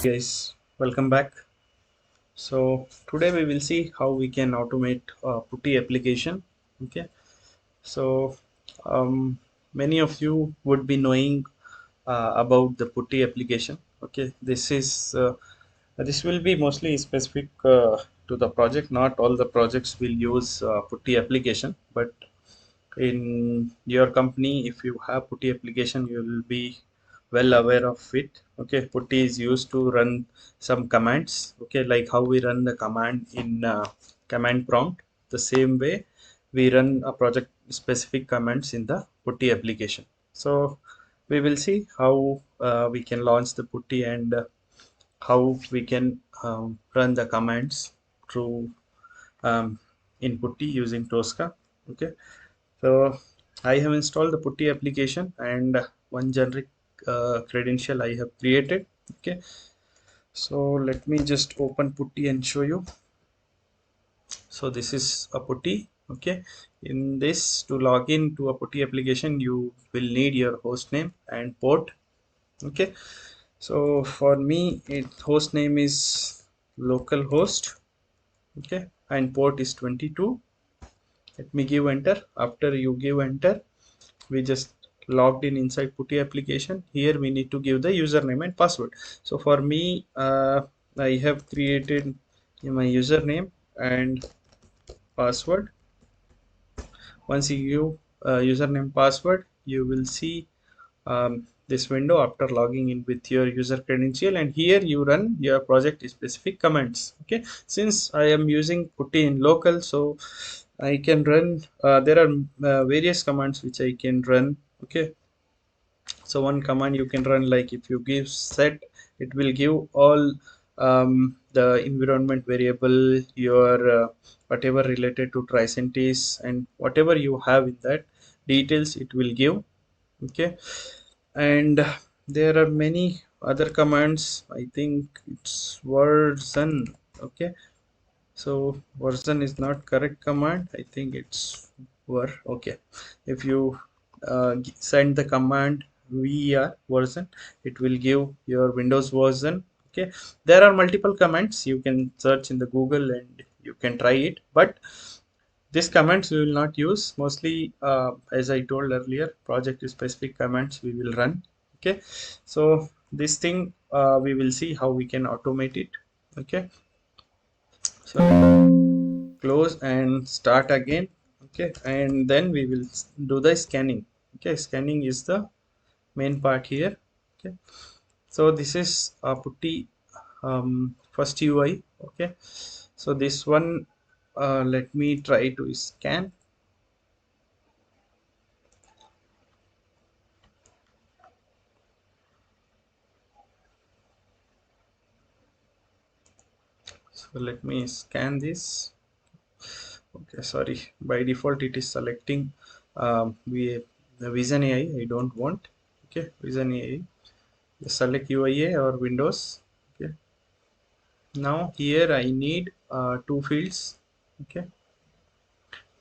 Guys, welcome back. So today we will see how we can automate Putty application. Okay, so um, many of you would be knowing about the Putty application. Okay, this will be mostly specific to the project. Not all the projects will use Putty application, but in your company, if you have Putty application, you will be well aware of it. Okay, Putty is used to run some commands. Okay, like how we run the command in command prompt, the same way we run a project specific commands in the Putty application. So we will see how we can launch the Putty and how we can run the commands through in Putty using Tosca. Okay, so I have installed the Putty application and one generic credential I have created. Okay, so let me just open Putty and show you. So this is a Putty. Okay, in this, to log in to a Putty application, you will need your host name and port. Okay, so for me, host name is localhost. Okay, and port is 22. Let me give enter. After you give enter, we just logged in inside Putty application. Here we need to give the username and password. So for me, I have created my username and password. Once you give username password, you will see this window after logging in with your user credential, and here you run your project specific commands. Okay, since I am using Putty in local, so I can run there are various commands which I can run. Okay, so one command you can run, like if you give set, it will give all the environment variable, your whatever related to Tricentis and whatever you have in that details it will give. Okay, and there are many other commands. I think it's version. Okay, so version is not correct command. I think it's okay. If you send the command ver version, it will give your Windows version. Okay, there are multiple commands you can search in the Google and you can try it, but these commands we will not use. Mostly as I told earlier, project specific commands we will run. Okay, so this thing we will see how we can automate it. Okay, so close and start again. Okay, and then we will do the scanning. Okay, scanning is the main part here. Okay, so this is Putty first UI. Okay, so this one, let me try to scan. So let me scan this. Okay, sorry, by default it is selecting we the Vision AI. I don't want. Okay, Vision AI, just select UIA or Windows. Okay, now here I need two fields. Okay,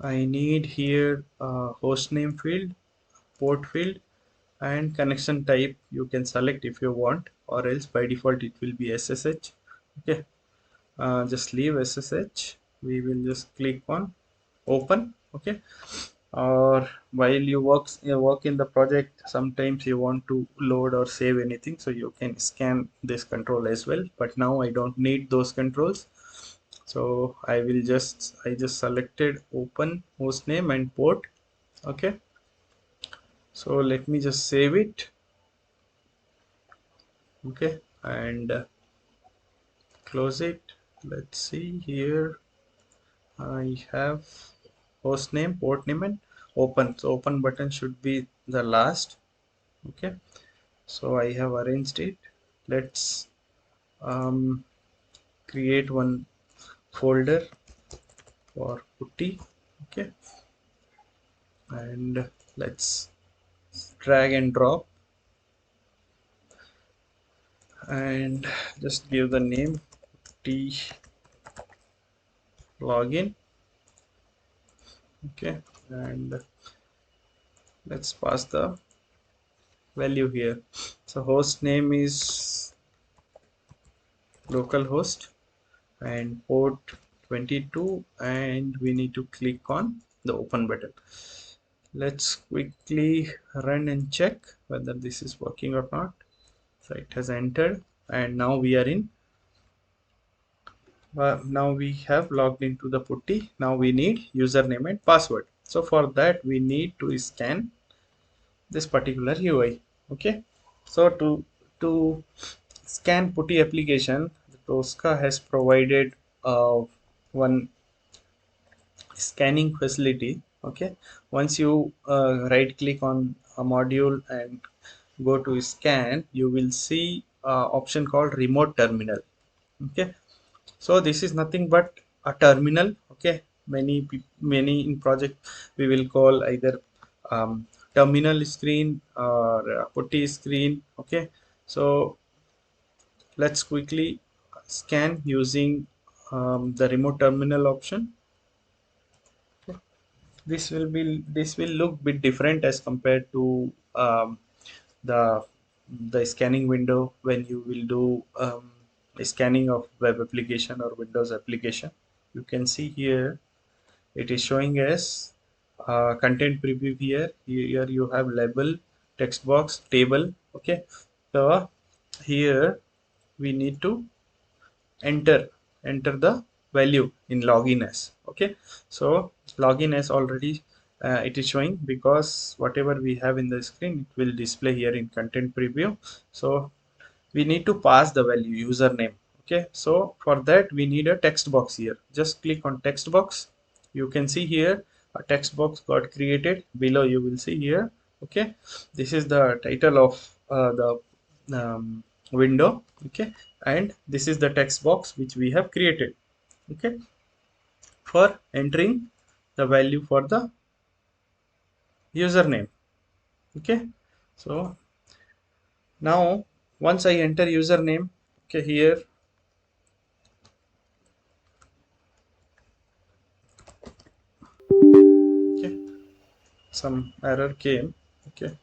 I need here host name field, port field, and connection type. You can select if you want, or else by default it will be SSH. Okay, just leave SSH. We will just click on open. Okay, or while you work in the project, sometimes you want to load or save anything, so you can scan this control as well, but now I don't need those controls. So I just selected open host name and port. Okay, so let me just save it. Okay, and close it. Let's see here. I have host name, port name, and open. So open button should be the last. Okay, so I have arranged it. Let's um, create one folder for Putty. Okay, and let's drag and drop and just give the name T login. Okay, and let's pass the value here. So host name is localhost and port 22, and we need to click on the open button. Let's quickly run and check whether this is working or not. So it has entered, and now we are in. Now we have logged into the Putty. Now we need username and password. So for that we need to scan this particular UI. Okay. So to scan Putty application, Tosca has provided one scanning facility. Okay, once you right click on a module and go to scan, you will see option called remote terminal. Okay, so this is nothing but a terminal. Okay, many in project we will call either terminal screen or putty screen. Okay, so let's quickly scan using the remote terminal option. This will look bit different as compared to the the scanning window when you will do scanning of web application or Windows application. You can see here it is showing as content preview. Here you have label, text box, table. Okay, so here we need to enter enter the value in login as. Okay, so login as already it is showing, because whatever we have in the screen it will display here in content preview. So we need to pass the value username. Okay, so for that we need a text box. Here just click on text box. You can see here a text box got created. Below you will see here. Okay, this is the title of the window. Okay, and this is the text box which we have created. Okay, for entering the value for the username. Okay, so now once I enter username, okay, here okay, some error came. Okay,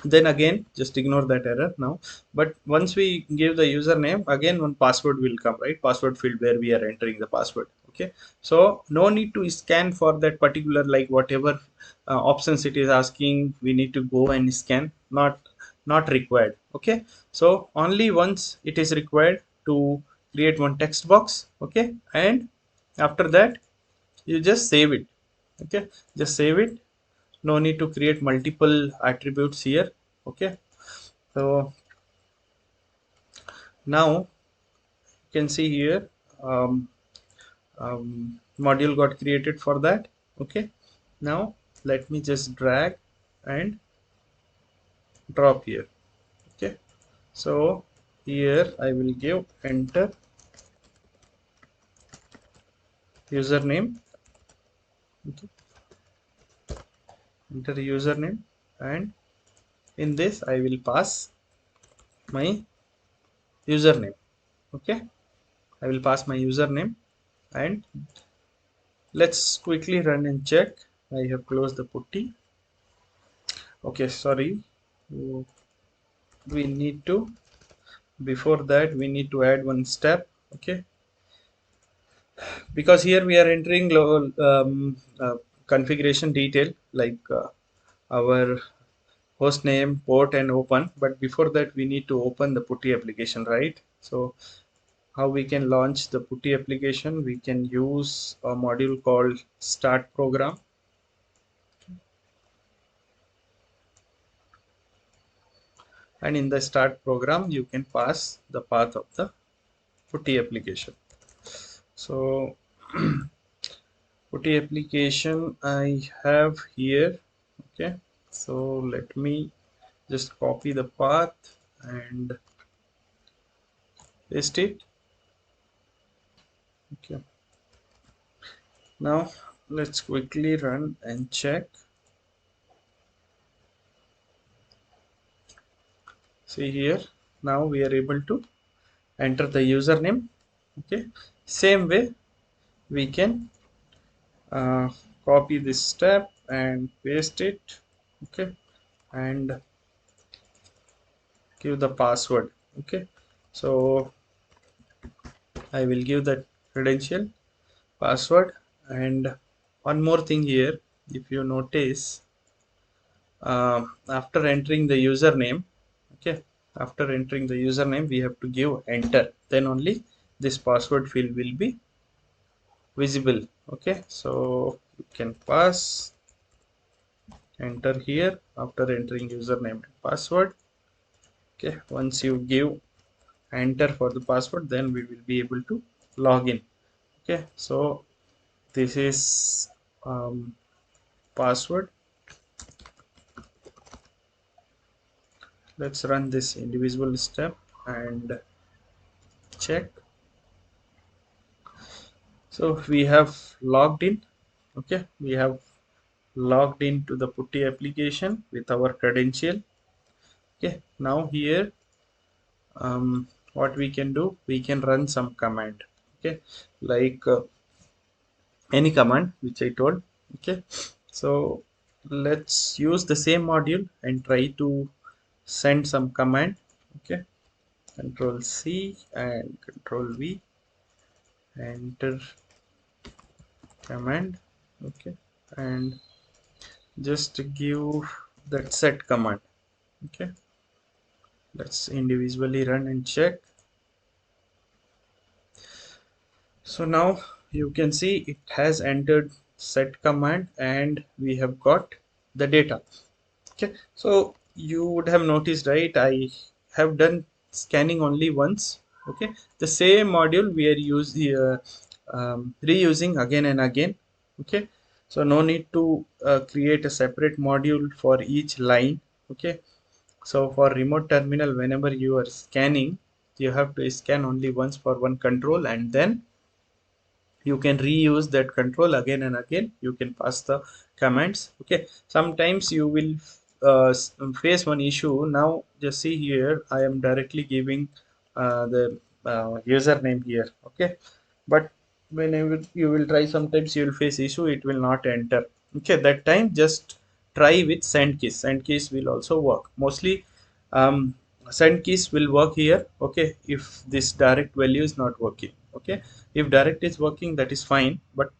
then again just ignore that error now. But once we give the username, again one password will come, right? Password field where we are entering the password. Okay, so no need to scan for that particular, like whatever options it is asking, we need to go and scan. Not required. Okay, so only once it is required to create one text box. Okay, and after that you just save it. Okay, just save it. No need to create multiple attributes here. Okay, so now you can see here module got created for that. Okay, now let me just drag and drop here. Okay, so here I will give enter username. Okay, enter username, and in this I will pass my username. Okay, I will pass my username, and let's quickly run and check. I have closed the putty. Okay, sorry, we need to, before that we need to add one step. Okay, because here we are entering configuration detail, like our host name, port, and open. But before that we need to open the putty application, right? So how we can launch the putty application? We can use a module called start program. And in the start program you can pass the path of the putty application. So putty application I have here. Okay, so let me just copy the path and paste it. Okay, now let's quickly run and check. See here, now we are able to enter the username. Okay, same way we can uh, copy this step and paste it. Okay, and give the password. Okay, So I will give that credential, password, and one more thing here. If you notice, after entering the username, okay, after entering the username, we have to give enter. Then only this password field will be visible. Okay, so you can pass enter here after entering username and password. Okay, once you give enter for the password, then we will be able to log in. Okay, so this is password. Let's run this individual step and check. So we have logged in. Okay, we have logged into the Putty application with our credential. Okay, now here what we can do, we can run some command. Okay, like any command which I told. Okay, so let's use the same module and try to send some command. Okay, control C and control V, enter command. Okay, and just give that set command. Okay, let's individually run and check. So now you can see it has entered set command and we have got the data. Okay, so you would have noticed, right? I have done scanning only once. Okay, the same module we are reusing again and again. Okay, so no need to create a separate module for each line. Okay, so for remote terminal, whenever you are scanning, you have to scan only once for one control, and then you can reuse that control again and again. You can pass the commands. Okay, sometimes you will face one issue. Now just see here, I am directly giving the username here. Okay, but whenever you will try, sometimes you will face issue, it will not enter. Okay, that time just try with send keys. Send keys will also work mostly. um, Send keys will work here. Okay, if this direct value is not working. Okay, if direct is working, that is fine, but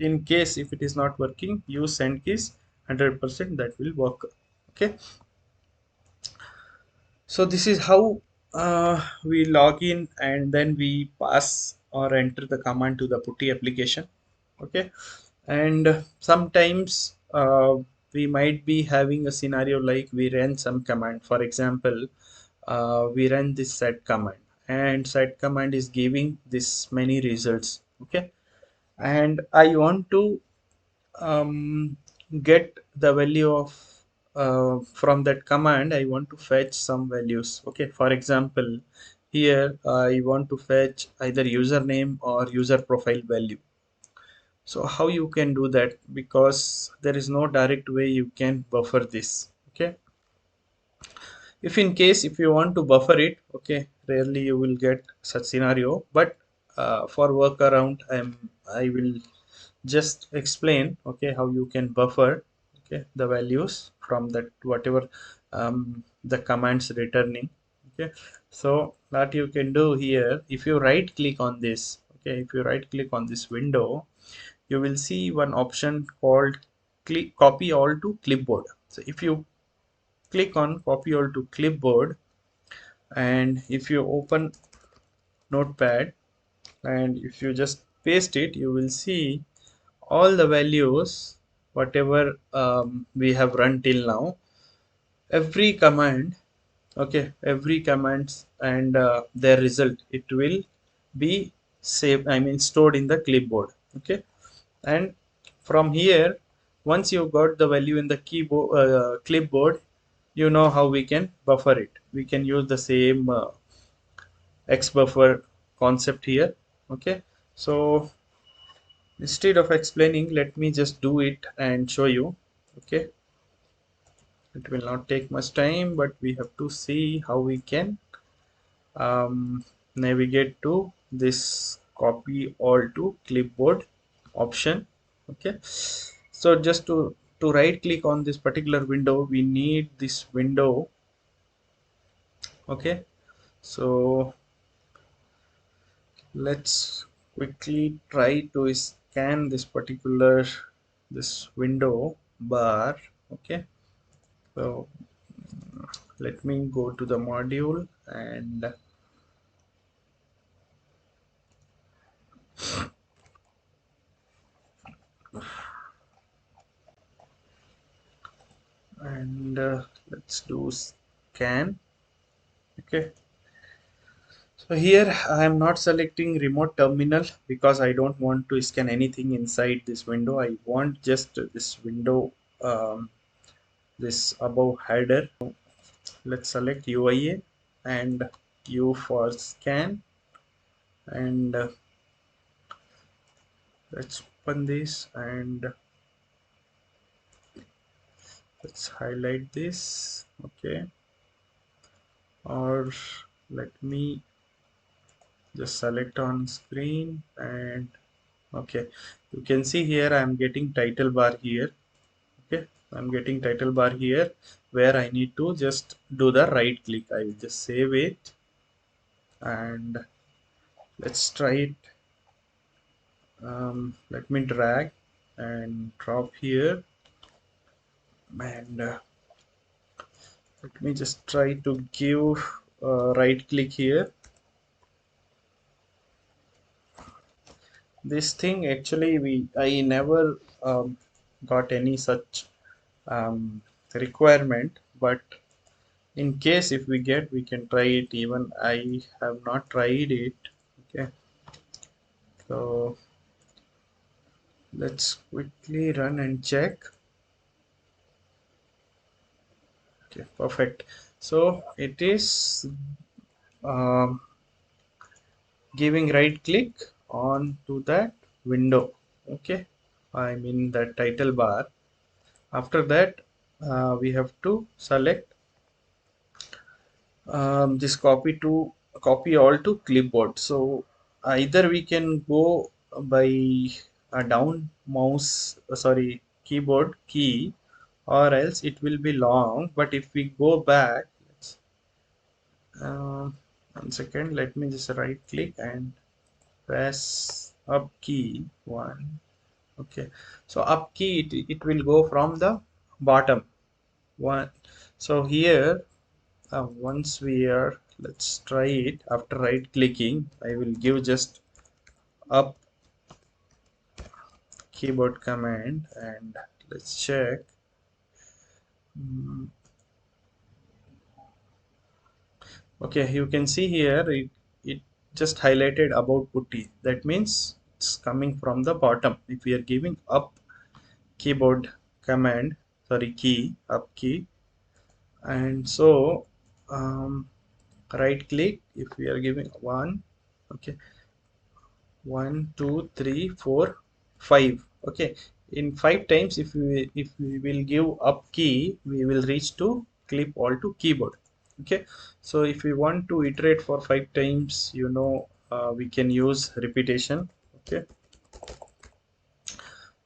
in case if it is not working, use send keys. 100% that will work. Okay, so this is how we log in and then we pass or enter the command to the Putty application. Okay, and sometimes we might be having a scenario like we ran some command. For example, we run this set command, and set command is giving this many results. Okay, and I want to get the value of from that command. I want to fetch some values. Okay, for example, here I want to fetch either username or user profile value. So how you can do that? Because there is no direct way you can buffer this. Okay, if in case if you want to buffer it, okay, rarely you will get such scenario, but for workaround, I will just explain, okay, how you can buffer, okay, the values from that whatever the commands returning. Okay, so what you can do here, if you right click on this, okay, if you right click on this window, you will see one option called click copy all to clipboard. So if you click on copy all to clipboard, and if you open notepad and if you just paste it, you will see all the values whatever we have run till now. Every command, okay, every commands and their result, it will be saved, I mean stored in the clipboard. Okay, and from here, once you got the value in the keyboard clipboard, you know how we can buffer it. We can use the same X buffer concept here. Okay, so instead of explaining, let me just do it and show you. Okay, it will not take much time, but we have to see how we can navigate to this copy all to clipboard option. Okay, so just to right click on this particular window, we need this window. Okay, so Let's quickly try to scan this window bar. Okay, so let me go to the module and let's do scan. Okay, so here I am not selecting remote terminal because I don't want to scan anything inside this window. I want just this window, this above header. Let's select UIA and U for scan, and let's open this and let's highlight this. Okay, or let me just select on screen, and okay, you can see here I'm getting title bar here. Okay, I'm getting title bar here where I need to just do the right click. I will just save it and let's try it. Let me drag and drop here, and let me just try to give right click here. This thing actually I never got any such um, requirement, but in case if we get, we can try it. Even I have not tried it. Okay, so let's quickly run and check. Okay, perfect. So it is um, giving right click on to that window. Okay, I mean that title bar. After that, we have to select this copy all to clipboard. So either we can go by a down mouse, sorry, keyboard key, or else it will be long. But if we go back, uh, 1 second, let me just right click and press up key one. Okay, so up key, it will go from the bottom one. So here, once we are, let's try it. After right clicking, I will give just up keyboard command and let's check. Mm, okay, you can see here it just highlighted about putty. That means it's coming from the bottom. If we are giving up keyboard command, sorry, key, up key, and so right click, if we are giving one. Okay, 1 2 3 4 5. Okay, in 5 times, if we will give up key, we will reach to clip all to keyboard. Okay, so if we want to iterate for 5 times, we can use repetition. Okay,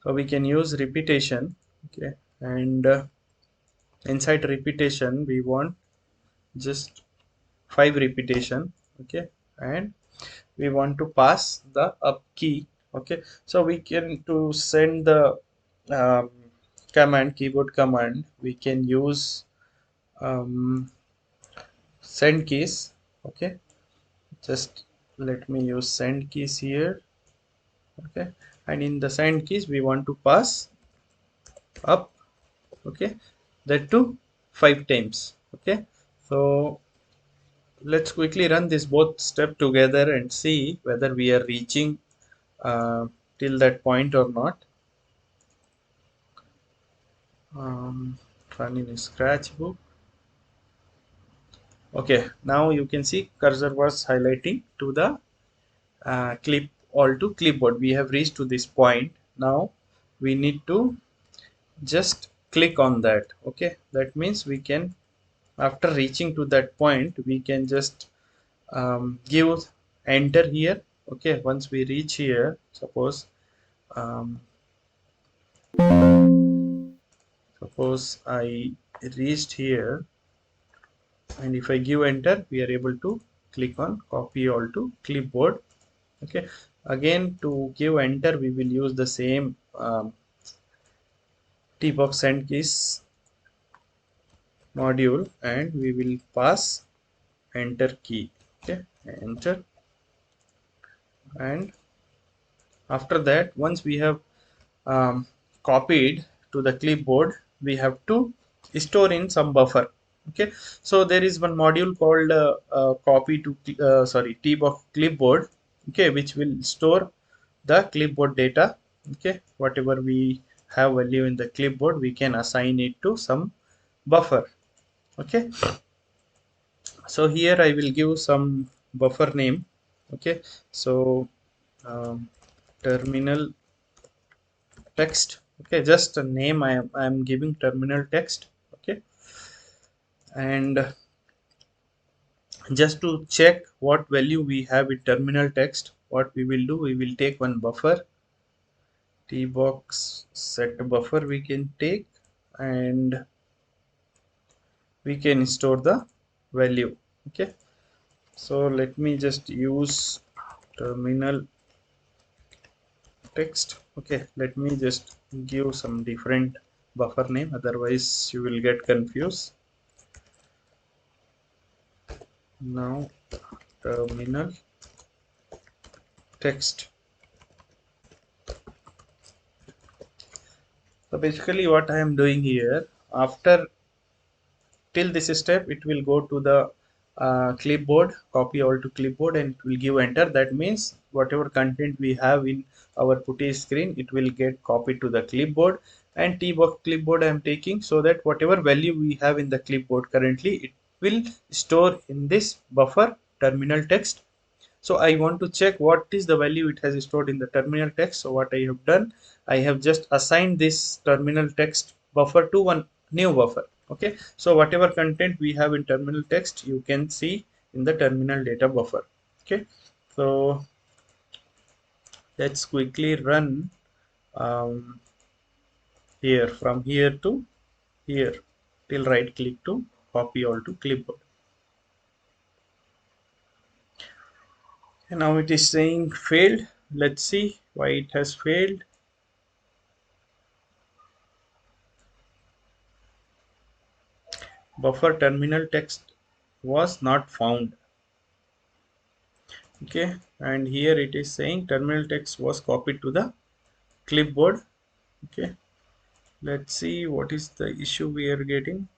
so we can use repetition. Okay, and inside repetition we want just 5 repetition. Okay, and we want to pass the up key. Okay, so we can to send the um, keyboard command, we can use um, send keys. Okay, just let me use send keys here. Okay, and in the send keys we want to pass up. Okay, that to 5 times. Okay, so let's quickly run this both step together and see whether we are reaching uh, till that point or not. um, Run in Scratchbook. Okay, now you can see cursor was highlighting to the clip all to clipboard. We have reached to this point. Now we need to just click on that. Okay, that means we can, after reaching to that point, we can just give enter here. Okay, once we reach here, um, suppose I reached here, and if I give enter, we are able to click on copy all to clipboard, Okay, again to give enter we will use the same TBox send keys module, and we will pass enter key. Okay, enter. And after that, once we have copied to the clipboard, we have to store in some buffer. Okay, so there is one module called copy to sorry TBox clipboard, okay, which will store the clipboard data. Okay, whatever we have value in the clipboard, we can assign it to some buffer. Okay, so here I will give some buffer name. Okay, so um, terminal text. Okay, just a name. I am giving terminal text. Okay, and just to check what value we have in terminal text, what we will do, we will take one buffer, tbox set buffer we can take, and we can store the value. Okay, so let me just use terminal text. Okay, let me just give some different buffer name, otherwise you will get confused. Now terminal text. So basically what I am doing here, after till this step it will go to the clipboard, copy all to clipboard, and it will give enter. That means whatever content we have in our putty screen, it will get copied to the clipboard. And tbox clipboard I am taking, so that whatever value we have in the clipboard currently, it will store in this buffer terminal text. So I want to check what is the value it has stored in the terminal text. So what I have done, I have just assigned this terminal text buffer to one new buffer. Okay, so whatever content we have in terminal text, you can see in the terminal data buffer. Okay, so let's quickly run um, here, from here to here, till right click to copy all to clipboard. And now it is saying failed. Let's see why it has failed. Buffer terminal text was not found. Okay, and here it is saying terminal text was copied to the clipboard. Okay, let's see what is the issue we are getting.